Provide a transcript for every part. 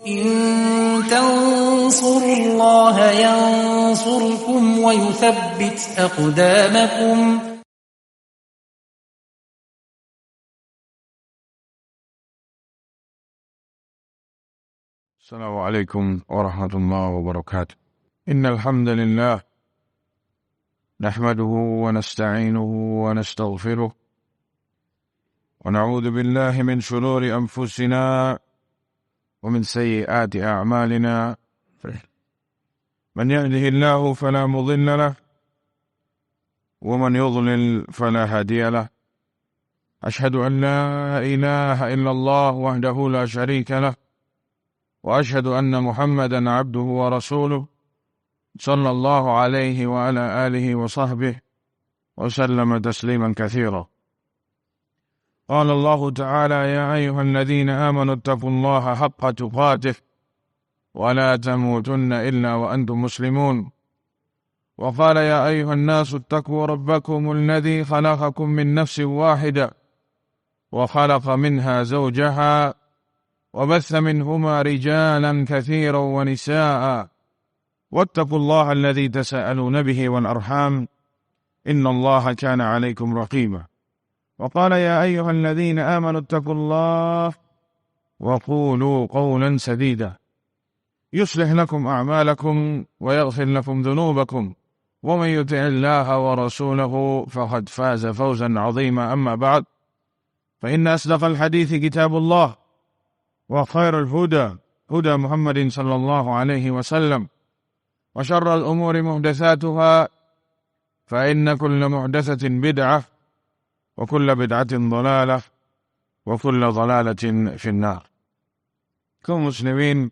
إن تنصروا الله ينصركم ويثبت أقدامكم. السلام عليكم ورحمة الله وبركاته. إن الحمد لله نحمده ونستعينه ونستغفره ونعوذ بالله من شرور أنفسنا ومن سيئات أعمالنا. من يهده الله فلا مضل له ومن يضلل فلا هادي له. أشهد أن لا إله إلا الله وحده لا شريك له وأشهد أن محمدا عبده ورسوله صلى الله عليه وعلى آله وصحبه وسلم تسليما كثيرا. قال الله تعالى: يا أيها الذين آمنوا اتقوا الله حق تقاته ولا تموتن إلا وأنتم مسلمون. وقال: يا أيها الناس اتقوا ربكم الذي خلقكم من نفس واحدة وخلق منها زوجها وبث منهما رجالا كثيرا ونساء واتقوا الله الذي تساءلون به والأرحام إن الله كان عليكم رقيبا. وقال: يا أيها الذين آمنوا اتقوا الله وقولوا قولا سديدا يصلح لكم أعمالكم ويغفر لكم ذنوبكم ومن يطع الله ورسوله فقد فاز فوزا عظيما. أما بعد، فإن أصدق الحديث كتاب الله وخير الهدى هدى محمد صلى الله عليه وسلم وشر الأمور محدثاتها فإن كل محدثة بدعة وكل بدعة ضلالة وكل ضلالة في النار. Kaum muslimin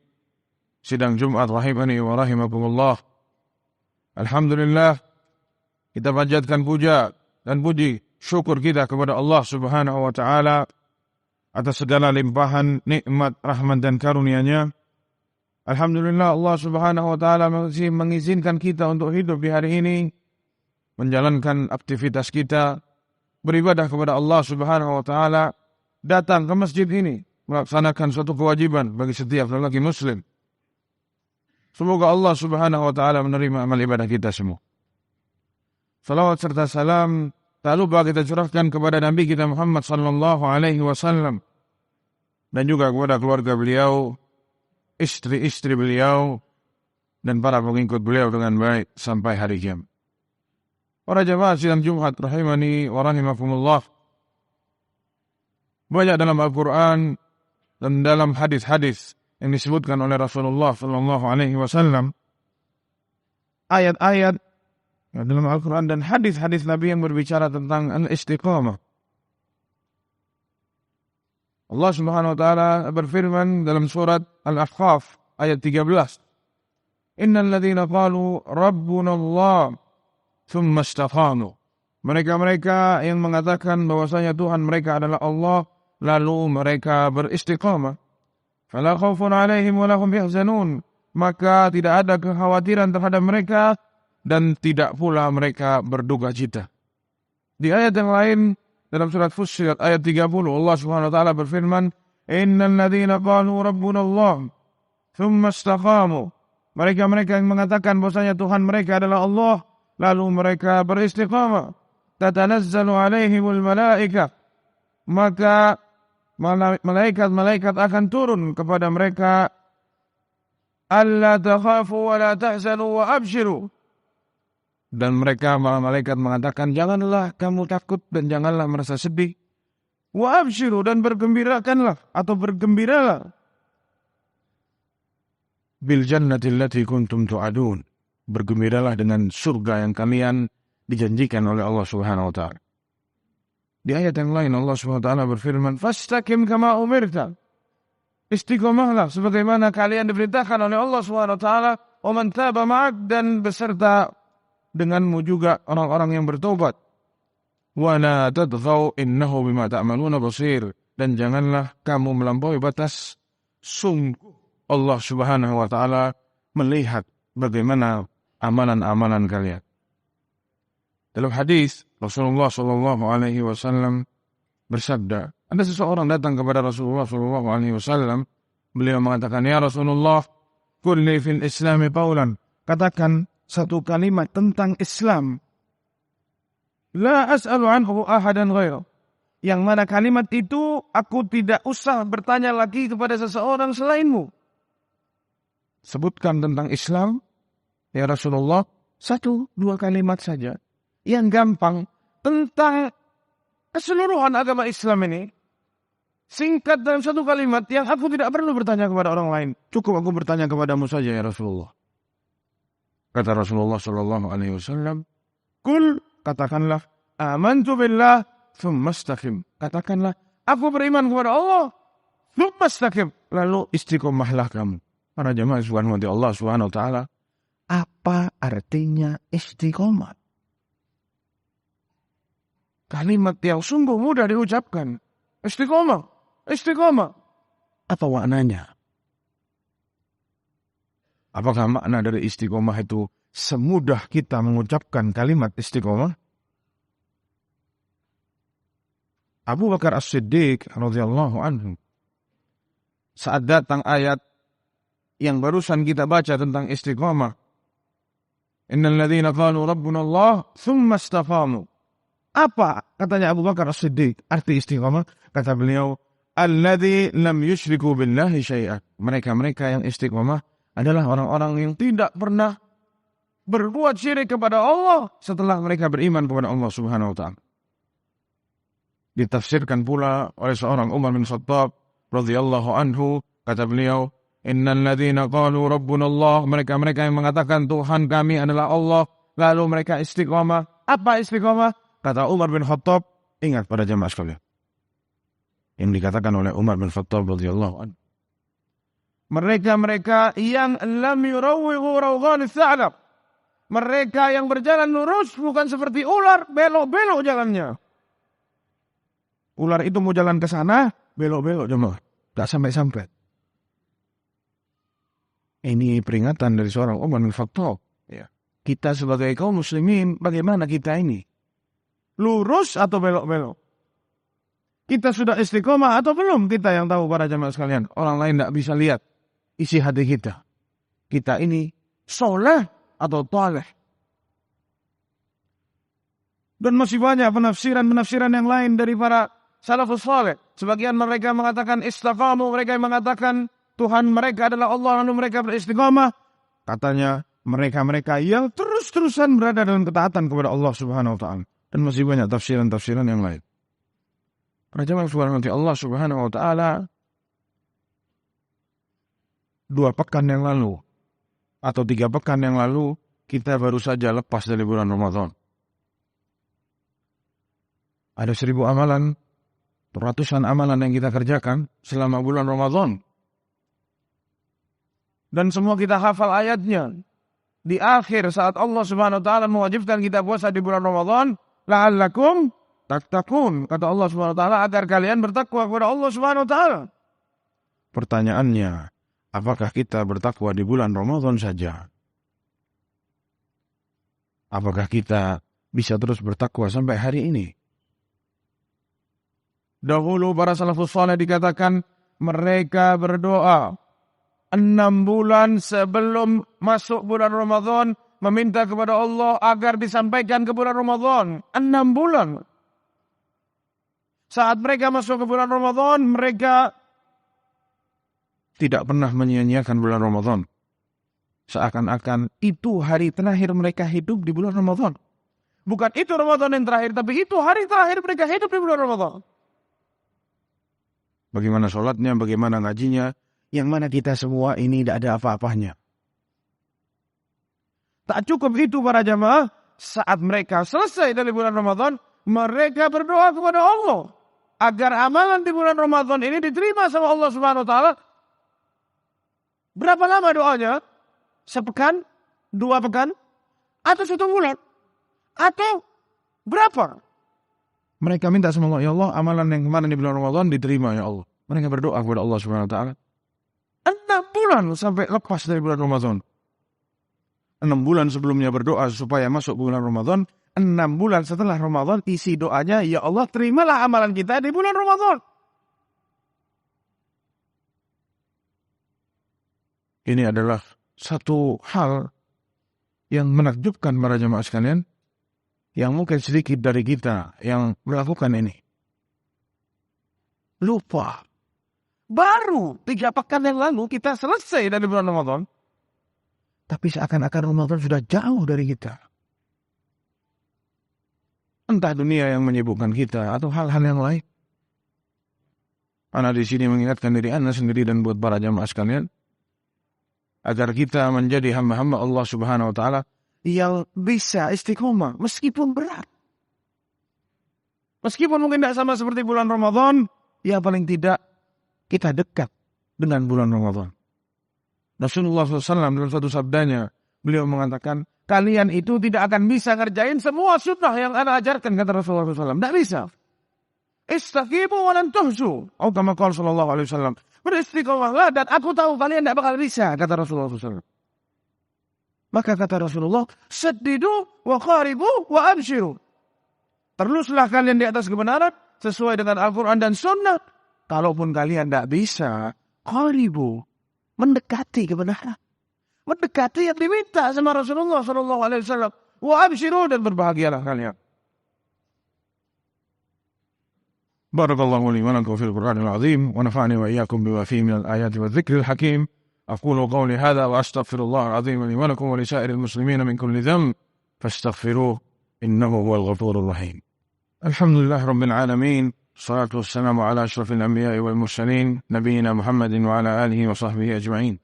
sidang Jumat rahimani wa rahimakumullah. Alhamdulillah, kita panjatkan puja dan puji syukur kita kepada Allah Subhanahu wa taala atas segala limpahan nikmat, rahmat dan karunia-Nya. Alhamdulillah, Allah Subhanahu wa taala masih mengizinkan kita untuk hidup di hari ini, menjalankan aktivitas kita, beribadah kepada Allah Subhanahu wa taala, datang ke masjid ini, melaksanakan suatu kewajiban bagi setiap lelaki muslim. Semoga Allah Subhanahu wa taala menerima amal ibadah kita semua. Salawat serta salam tak lupa kita curahkan kepada Nabi kita Muhammad sallallahu alaihi wasallam dan juga kepada keluarga beliau, istri-istri beliau dan para pengikut beliau dengan baik sampai hari kiamat. Para jamaah sidang Jumat rahimani wa rahimakumullah. Banyak dalam Al-Quran dan dalam hadis-hadis yang disebutkan oleh Rasulullah sallallahu alaihi wasallam, ayat-ayat dalam Al-Quran dan hadis-hadis Nabi yang berbicara tentang al-istiqamah. Allah Subhanahu wa taala berfirman dalam surat Al-Ahqaf ayat 13, Innal ladzina qalu rabbuna Allah thumma istaqamu. Mereka-mereka yang mengatakan bahwasanya Tuhan mereka adalah Allah, lalu mereka beristiqamah. Fala khaufun 'alaihim wa lahum yahzanun. Maka tidak ada kekhawatiran terhadap mereka dan tidak pula mereka berduka cita. Di ayat yang lain dalam surat Fussilat ayat 30, Allah Subhanahu wa taala berfirman, Innal ladzina qalu rabbuna Allah thumma istaqamu. Mereka-mereka yang mengatakan bahwasanya Tuhan mereka adalah Allah, lalu mereka beristiqamah. Tatanazzalu alaihimul malaikah. Maka malaikat-malaikat akan turun kepada mereka. Alla takhafu wa la tahzanu wa abshiru. Dan mereka, malaikat mengatakan, janganlah kamu takut dan janganlah merasa sedih. Wa abshiru, dan bergembirakanlah atau bergembiralah. Bil jannati allati kuntum tu'adun. Bergembiralah dengan surga yang kalian dijanjikan oleh Allah Subhanahu wa taala. Di ayat yang lain Allah Subhanahu wa taala berfirman, "Fastaqim kama umirta." Istiqomahlah sebagaimana kalian diperintahkan oleh Allah Subhanahu wa taala, "Wa man taba ma'ak," dan beserta denganmu juga orang-orang yang bertobat. "Wa la tadghaw innahu bima ta'maluna basir." Dan janganlah kamu melampaui batas, sungguh Allah Subhanahu wa taala melihat bagaimana amalan-amalan kalian. Dalam hadis Rasulullah sallallahu alaihi wasallam bersabda, ada seseorang datang kepada Rasulullah sallallahu alaihi wasallam Beliau mengatakan, ya Rasulullah, qul li fil islami qawlan. Katakan satu kalimat tentang Islam. La as'alu anhu ahadan ghairu. Yang mana kalimat itu aku tidak usah bertanya lagi kepada seseorang selainmu. Sebutkan tentang Islam, ya Rasulullah, 1-2 kalimat saja. Yang gampang tentang keseluruhan agama Islam ini. Singkat dalam 1 kalimat yang aku tidak perlu bertanya kepada orang lain. Cukup aku bertanya kepadamu saja ya Rasulullah. Kata Rasulullah SAW, Kul, katakanlah, amantu billah, thumma istaqim. Katakanlah, aku beriman kepada Allah, thumma istaqim. Lalu istiqomahlah kamu. Para jemaah subhanahu Allah subhanahu wa ta'ala. Apa artinya istiqomah? Kalimat yang sungguh mudah diucapkan. Istiqomah. Istiqomah. Apa maknanya? Apakah makna dari istiqomah itu semudah kita mengucapkan kalimat istiqomah? Abu Bakar As-Siddiq radhiyallahu anhu, saat datang ayat yang barusan kita baca tentang istiqomah, innal ladzina qalu rabbuna Allah tsumma istaqamu. Apa katanya Abu Bakar As-Siddiq arti istiqomah? Kata beliau, alladzi lam yusyriku billahi syai'an. Mereka-mereka yang istiqomah adalah orang-orang yang tidak pernah berbuat syirik kepada Allah setelah mereka beriman kepada Allah Subhanahu wa taala. Ditafsirkan pula oleh seorang Umar bin Khattab radhiyallahu anhu, kata beliau, innal ladzina qalu rabbuna Allah, mereka-mereka yang mengatakan Tuhan kami adalah Allah, lalu mereka istiqomah. Apa istiqomah? Kata Umar bin Khattab, ingat pada jemaah sekalian, yang dikatakan oleh Umar bin Khattab radhiyallahu anhu, mereka-mereka yang lam yurawwihu rawghan as-sa'lab, mereka yang berjalan lurus, bukan seperti ular belok-belok jalannya. Ular itu mau jalan ke sana, belok-belok jemaah, tak sampai-sampai. Ini peringatan dari seorang Umar bin Khattab. Ya. Kita sebagai kaum muslimin, bagaimana kita ini? Lurus atau belok-belok? Kita sudah istiqomah atau belum? Kita yang tahu para jemaah sekalian. Orang lain tidak bisa lihat isi hati kita. Kita ini soleh atau taleh. Dan masih banyak penafsiran-penafsiran yang lain dari para salafus saleh. Sebagian mereka mengatakan istaqamu, mereka yang mengatakan Tuhan mereka adalah Allah, lalu mereka beristiqamah. Katanya mereka-mereka yang terus-terusan berada dalam ketaatan kepada Allah Subhanahu wa taala. Dan masih banyak tafsiran-tafsiran yang lain. Para jemaah subhanahu Allah Subhanahu wa taala, 2 pekan yang lalu atau 3 pekan yang lalu kita baru saja lepas dari bulan Ramadan. Ada 1000 amalan, ratusan amalan yang kita kerjakan selama bulan Ramadan. Dan semua kita hafal ayatnya. Di akhir saat Allah Subhanahu wa taala mewajibkan kita puasa di bulan Ramadan, la'allakum tattaqun, kata Allah Subhanahu wa taala, agar kalian bertakwa kepada Allah Subhanahu wa taala. Pertanyaannya, apakah kita bertakwa di bulan Ramadan saja? Apakah kita bisa terus bertakwa sampai hari ini? Dahulu para salafus saleh dikatakan mereka berdoa 6 bulan sebelum masuk bulan Ramadan, meminta kepada Allah agar disampaikan ke bulan Ramadan. 6 bulan. Saat mereka masuk ke bulan Ramadan, mereka tidak pernah menyia-nyiakan bulan Ramadan. Seakan-akan itu hari terakhir mereka hidup di bulan Ramadan. Bukan itu Ramadan yang terakhir, tapi itu hari terakhir mereka hidup di bulan Ramadan. Bagaimana sholatnya, bagaimana ngajinya, yang mana kita semua ini tidak ada apa-apanya. Tak cukup itu para jamaah, saat mereka selesai dari bulan Ramadan, mereka berdoa kepada Allah agar amalan di bulan Ramadan ini diterima sama Allah Subhanahu wa taala. Berapa lama doanya? Sepekan? 2 pekan? Atau 1 bulan? Atau berapa? Mereka minta sama Allah, ya Allah, amalan yang kemarin di bulan Ramadan diterima ya Allah. Mereka berdoa kepada Allah Subhanahu wa taala 6 bulan sampai lepas dari bulan Ramadan. 6 bulan sebelumnya berdoa supaya masuk bulan Ramadan. 6 bulan setelah Ramadan isi doanya, ya Allah terimalah amalan kita di bulan Ramadan. Ini adalah satu hal yang menakjubkan para jemaah sekalian, yang mungkin sedikit dari kita yang melakukan ini. Lupa. Baru 3 pekan yang lalu kita selesai dari bulan Ramadan. Tapi seakan-akan Ramadan sudah jauh dari kita. Entah dunia yang menyibukkan kita atau hal-hal yang lain. Ana di sini mengingatkan diri Anda sendiri dan buat para jemaah sekalian, agar kita menjadi hamba-hamba Allah Subhanahu wa taala yang bisa istiqomah meskipun berat. Meskipun mungkin tidak sama seperti bulan Ramadan, ya paling tidak kita dekat dengan bulan Ramadan. Rasulullah SAW dalam satu sabdanya, beliau mengatakan, kalian itu tidak akan bisa ngerjain semua sunnah yang ana ajarkan, kata Rasulullah SAW. Tidak bisa. Istaqimu wa lan tuhsu. Atau kama qala sallallahu alaihi wasallam. Beristiqomahlah dan aku tahu kalian tidak bakal bisa, kata Rasulullah SAW. Maka kata Rasulullah, saddidu wa qaribu wa abshiru. Teruslah kalian di atas kebenaran sesuai dengan Al-Quran dan Sunnah. Kalaupun kalian tidak bisa, qaribu, mendekati kebenaran. Mendekati yang diminta sama Rasulullah SAW. Wa abshiru, dan berbahagialah kalian. Barakallahu li wa lakum fil Qur'anil azim wa nafa'ani wa iyyakum bima fihi minal ayati wadh-dhikril hakim. Aqulu qawli hadha wa astaghfirullahal azim li wa lakum wa li sa'iril muslimina min kulli dhanb fastaghfiruhu innahu huwal ghafurur rahim. Alhamdulillah rabbil alamin. Salatu wassalamu ala asyrafil anbiya'i wal mursalin nabiyyina Muhammadin wa ala alihi wa sahbihi ajma'in.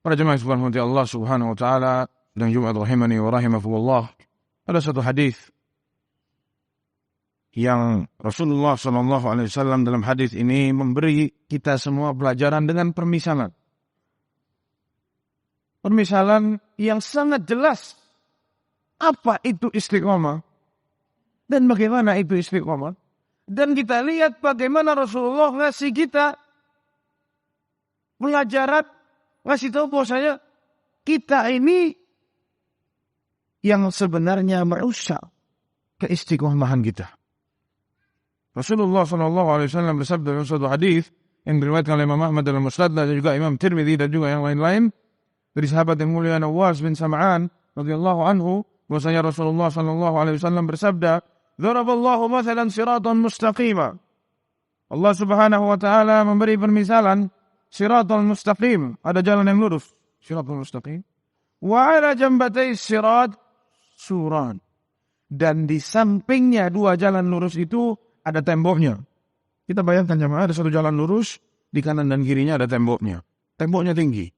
Para jemaah subhanahu Allah Subhanahu wa taala dan Jumat rahimani wa rahimakumullah. Ada satu hadis yang Rasulullah SAW dalam hadis ini memberi kita semua pelajaran dengan permisalan. Permisalan yang sangat jelas. Apa itu istiqomah? Dan bagaimana itu istiqomah? Dan kita lihat bagaimana Rasulullah ngasih kita pelajaran, ngasih tahu bahwasanya kita ini yang sebenarnya merusak keistiqomahan kita. Rasulullah SAW bersabda dalam suatu hadis yang diriwayatkan oleh Imam Ahmad dalam Musnad dan juga Imam Tirmidzi dan juga yang lain-lain dari sahabat yang mulia Nawas bin Sam'an radhiyallahu anhu, bahwasanya Rasulullah SAW bersabda, "Daraballahu mathalan siratan mustaqima." Allah Subhanahu wa taala memberi permisalan siratal mustaqim, ada jalan yang lurus, siratal mustaqim. Wa 'ala jambatay sirat suran. Dan di sampingnya dua jalan lurus itu ada temboknya. Kita bayangkan jemaah, ada satu jalan lurus, di kanan dan kirinya ada temboknya. Temboknya tinggi.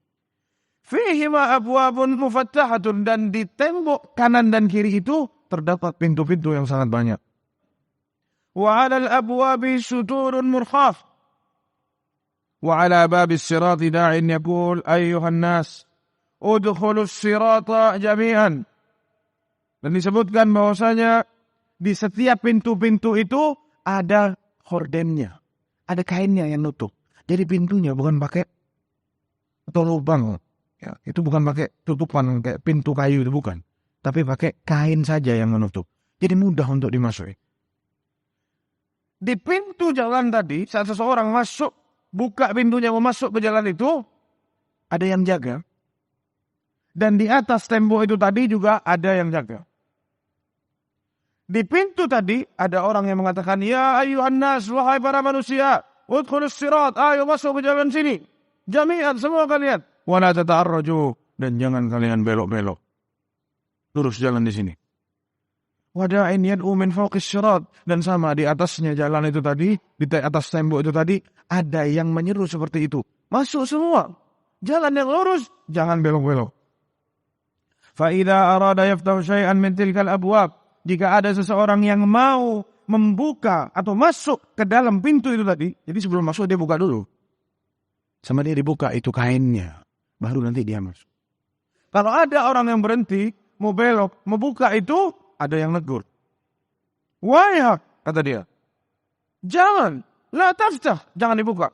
Fihima abwabun mufattahatun, dan di tembok kanan dan kiri itu terdapat pintu-pintu yang sangat banyak. Wa 'alal abwabi suturun murkhaf. Wa 'ala babis sirati da'in yaqul ayyuhan nas udkhulus sirata jami'an. Dan disebutkan bahwasanya di setiap pintu-pintu itu ada hordemnya, ada kainnya yang nutup. Jadi pintunya bukan pakai atau lubang, ya, itu bukan pakai tutupan kayak pintu kayu, itu bukan, tapi pakai kain saja yang menutup. Jadi mudah untuk dimasuki. Di pintu jalan tadi, saat seseorang masuk, buka pintunya mau masuk ke jalan itu, ada yang jaga. Dan di atas tembok itu tadi juga ada yang jaga. Di pintu tadi ada orang yang mengatakan, ya ayyuhan nas, wahai para manusia, udkhulus sirat, ayo masuk ke jalan sini. Jami'an, semua kalian. Wa la tata'arraju, dan jangan kalian belok-belok. Lurus jalan di sini. Wada'in yad'u min fawqis sirat, dan sama di atasnya jalan itu tadi, di atas tembok itu tadi, ada yang menyeru seperti itu. Masuk semua. Jalan yang lurus, jangan belok-belok. Fa idza arada yaftahu syai'an min tilkal abwab, jika ada seseorang yang mau membuka atau masuk ke dalam pintu itu tadi, jadi sebelum masuk dia buka dulu. Sama dia dibuka itu kainnya, baru nanti dia masuk. Kalau ada orang yang berhenti, mau belok, mau buka itu, ada yang negur. Wahai, kata dia, jangan, la taftah, jangan dibuka.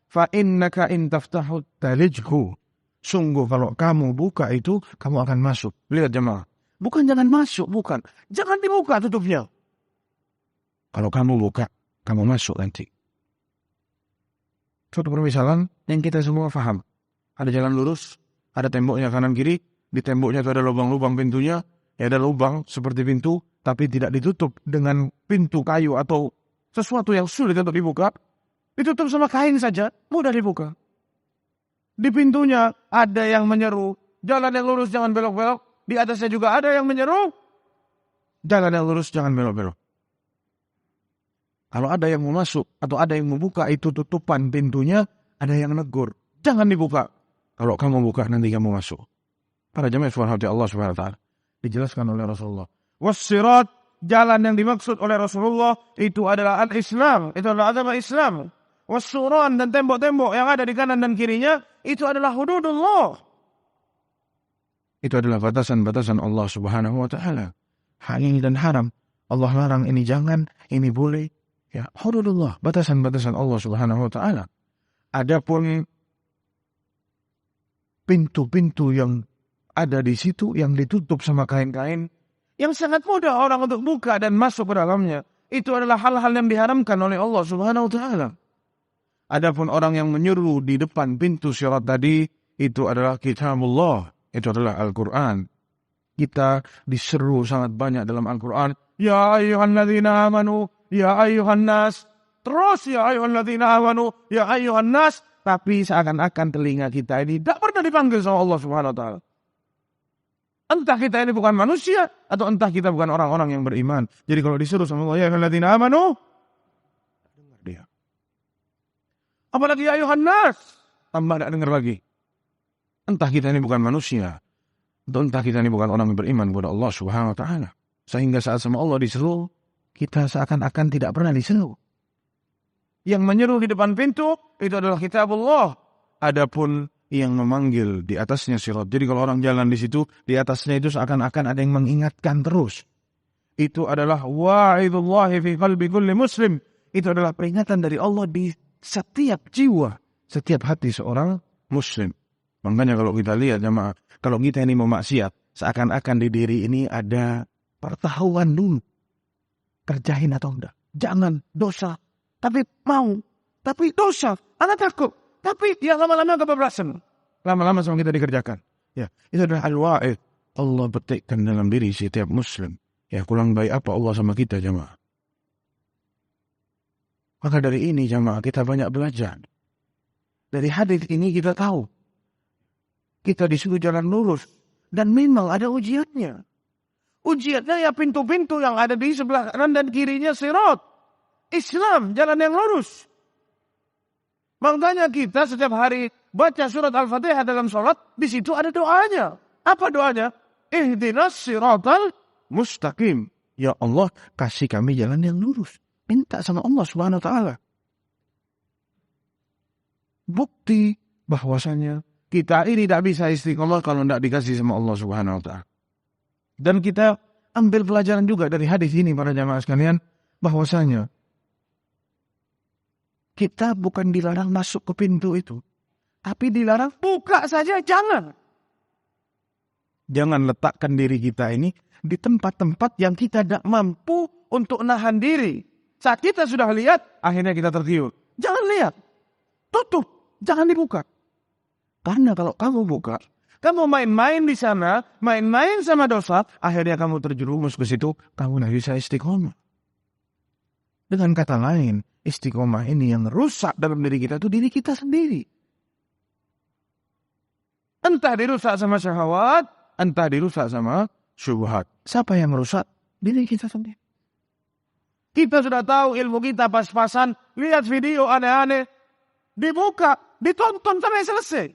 Fa innaka in taftahu talijhu. Sungguh kalau kamu buka itu, kamu akan masuk. Lihat jemaah. Bukan jangan masuk, bukan. Jangan dibuka tutupnya. Kalau kamu buka, kamu masuk nanti. Suatu permisalan yang kita semua faham. Ada jalan lurus, ada temboknya kanan kiri, di temboknya itu ada lubang-lubang pintunya, ya ada lubang seperti pintu, tapi tidak ditutup dengan pintu kayu atau sesuatu yang sulit untuk dibuka. Ditutup sama kain saja, mudah dibuka. Di pintunya ada yang menyeru, jalan yang lurus jangan belok-belok. Di atasnya juga ada yang menyeru, jalan yang lurus jangan belok-belok. Kalau ada yang mau masuk atau ada yang mau buka itu tutupan pintunya, ada yang negur, jangan dibuka. Kalau kamu buka nanti kamu masuk. Para jemaah subhanahu Allah subhanahu wa ta'ala. Dijelaskan oleh Rasulullah. Wassirat, jalan yang dimaksud oleh Rasulullah itu adalah al-Islam, itu adalah agama Islam. Wassuran, dan tembok-tembok yang ada di kanan dan kirinya itu adalah hududullah. Itu adalah batasan-batasan Allah subhanahu wa ta'ala. Halal dan haram. Allah larang ini jangan, ini boleh. Ya, hududullah, batasan-batasan Allah subhanahu wa ta'ala. Adapun pintu-pintu yang ada di situ, yang ditutup sama kain-kain, yang sangat mudah orang untuk buka dan masuk ke dalamnya, itu adalah hal-hal yang diharamkan oleh Allah subhanahu wa ta'ala. Adapun orang yang menyuruh di depan pintu sirat tadi, itu adalah kitabullah, itu adalah Al-Quran. Kita diseru sangat banyak dalam Al-Quran, ya ayyuhalladzina amanu, ya ayyuhan nas, terus ya ayyuhalladzina amanu, ya ayyuhan nas, tapi seakan-akan telinga kita ini tidak pernah dipanggil sama Allah subhanahu wa ta'ala. Entah kita ini bukan manusia, atau entah kita bukan orang-orang yang beriman. Jadi kalau disuruh sama Allah, ya ayyuhalladzina amanu, dengar dia. Apalagi ya ayyuhan nas, tambah tidak dengar lagi. Entah kita ini bukan manusia, atau entah kita ini bukan orang yang beriman kepada Allah subhanahu wa ta'ala. Sehingga saat sama Allah diseru, kita seakan-akan tidak pernah diseru. Yang menyeru di depan pintu, itu adalah kitabullah. Adapun yang memanggil di atasnya sirat. Jadi kalau orang jalan di situ, di atasnya itu seakan-akan ada yang mengingatkan terus. Itu adalah wa'idullahi fi qalbi kulli muslim. Itu adalah peringatan dari Allah di setiap jiwa, setiap hati seorang muslim. Makanya kalau kita lihat jemaah, kalau kita ini mau maksiat, seakan-akan di diri ini ada pertahuan dulu. Kerjain atau enggak? Jangan, dosa. Tapi mau, tapi dosa. Anak takut. Tapi dia lama-lama kebablasan. Lama-lama sama kita dikerjakan. Ya, itu adalah al-wa'id. Allah petikkan dalam diri setiap muslim. Ya, kurang baik apa Allah sama kita jemaah. Maka dari ini jemaah kita banyak belajar. Dari hadis ini kita tahu. Kita disuruh jalan lurus. Dan memang ada ujiannya. Ujiannya ya pintu-pintu yang ada di sebelah kanan dan kirinya sirat. Islam, jalan yang lurus. Makanya kita setiap hari baca surat Al-Fatihah dalam sholat, di situ ada doanya. Apa doanya? Ihdinas siratal mustaqim. Ya Allah, kasih kami jalan yang lurus. Minta sama Allah subhanahu wa ta'ala. Bukti bahwasanya kita ini tidak bisa istiqomah kalau tidak dikasih sama Allah subhanahu wa ta'ala. Dan kita ambil pelajaran juga dari hadis ini para jamaah sekalian, bahwasanya kita bukan dilarang masuk ke pintu itu, tapi dilarang buka saja, jangan. Jangan letakkan diri kita ini di tempat-tempat yang kita tidak mampu untuk nahan diri. Saat kita sudah lihat, akhirnya kita tertidur. Jangan lihat, tutup, jangan dibuka. Karena kalau kamu buka, kamu main-main di sana, main-main sama dosa, akhirnya kamu terjerumus ke situ, kamu tidak bisa istiqomah. Dengan kata lain, istiqomah ini yang rusak dalam diri kita itu diri kita sendiri. Entah dirusak sama syahwat, entah dirusak sama syubhat. Siapa yang merusak? Diri kita sendiri. Kita sudah tahu ilmu kita pas-pasan, lihat video aneh-aneh, dibuka, ditonton sampai selesai.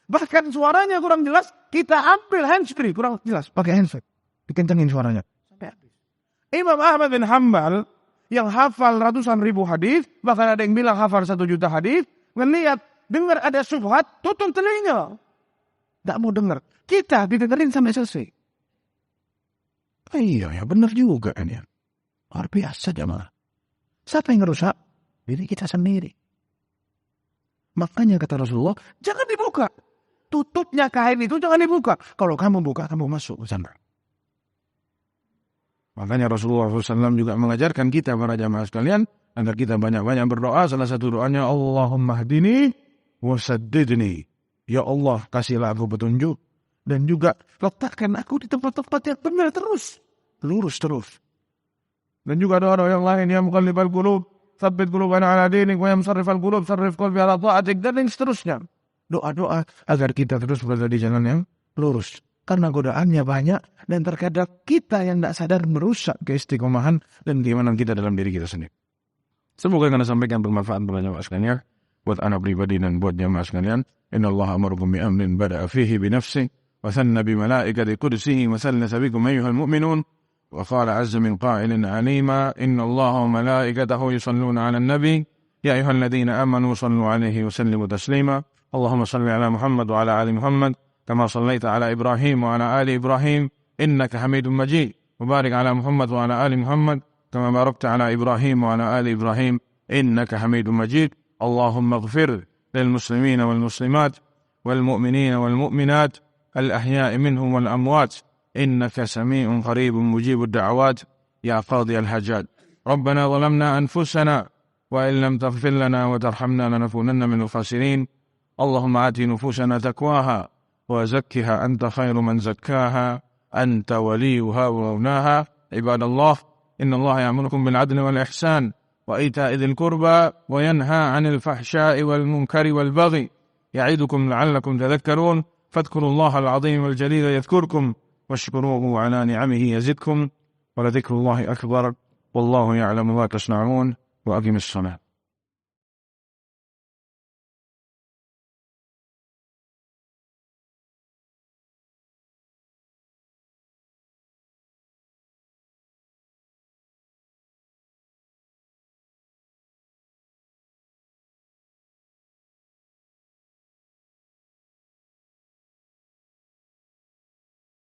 Bahkan suaranya kurang jelas, kita ambil handsfree, kurang jelas, pakai handsfree. Dikencengin suaranya. Sampai habis. Imam Ahmad bin Hanbal, yang hafal ratusan ribu hadis, bahkan ada yang bilang hafal 1 juta hadis, ngelihat, dengar ada syubhat, tutup telinga. Tidak mau dengar. Kita didengerin sampai selesai. Iya, ya benar juga ini. Luar biasa jemaah. Siapa yang ngerusak? Diri kita sendiri. Makanya kata Rasulullah, jangan dibuka. Tutupnya kain itu jangan dibuka. Kalau kamu buka, kamu masuk ke sana. Makanya Rasulullah SAW juga mengajarkan kita para jamaah sekalian agar kita banyak-banyak berdoa. Salah satu doanya, Allahumma hdini wa saddidni. Ya Allah, kasihlah aku petunjuk. Dan juga letakkan aku di tempat-tempat yang benar terus. Lurus terus. Dan juga doa-doa yang lain, ya muqallibal qulub, tsabbit qulubana ala dinik, wa ya musarrifal qulub, sarrif qalbi ala ta'atik, dan seterusnya. Doa-doa agar kita terus berada di jalan yang lurus. Karena godaannya banyak, dan terkadang kita yang tidak sadar merusak keistiqomahan dan keimanan kita dalam diri kita sendiri. Semoga yang anda sampaikan bermanfaat bagi jamaah sekalian, buat anak pribadi dan buat jamaah sekalian. Inna Allah amarukum bi amrin bada'a fihi bi nafsi, wa thanna bi malaikati qudsihi, wa sallasa bikum ayyuhal mu'minun. وقال عز من قائل عليما إن الله وملائكته يصلون على النبي يا أيها الذين آمنوا صلوا عليه وسلموا تسليما اللهم صل على محمد وعلى آل محمد كما صليت على إبراهيم وعلى آل إبراهيم إنك حميد مجيد وبارك على محمد وعلى آل محمد كما باركت على إبراهيم وعلى آل إبراهيم إنك حميد مجيد اللهم اغفر للمسلمين والمسلمات والمؤمنين والمؤمنات الأحياء منهم والأموات إنك سميع قريب مجيب الدعوات يا قاضي الحاجات ربنا ظلمنا أنفسنا وإن لم تغفر لنا وترحمنا لنكونن من الخاسرين اللهم آت نفوسنا تقواها وزكها أنت خير من زكاها أنت وليها ومولاها عباد الله إن الله يأمركم بالعدل والإحسان وإيتاء ذي القربى وينهى عن الفحشاء والمنكر والبغي يعظكم لعلكم تذكرون فاذكروا الله العظيم والجليل يذكركم واشكروه على نعمه يزدكم ولذكر الله أكبر والله يعلم ما تصنعون وأقم الصلاة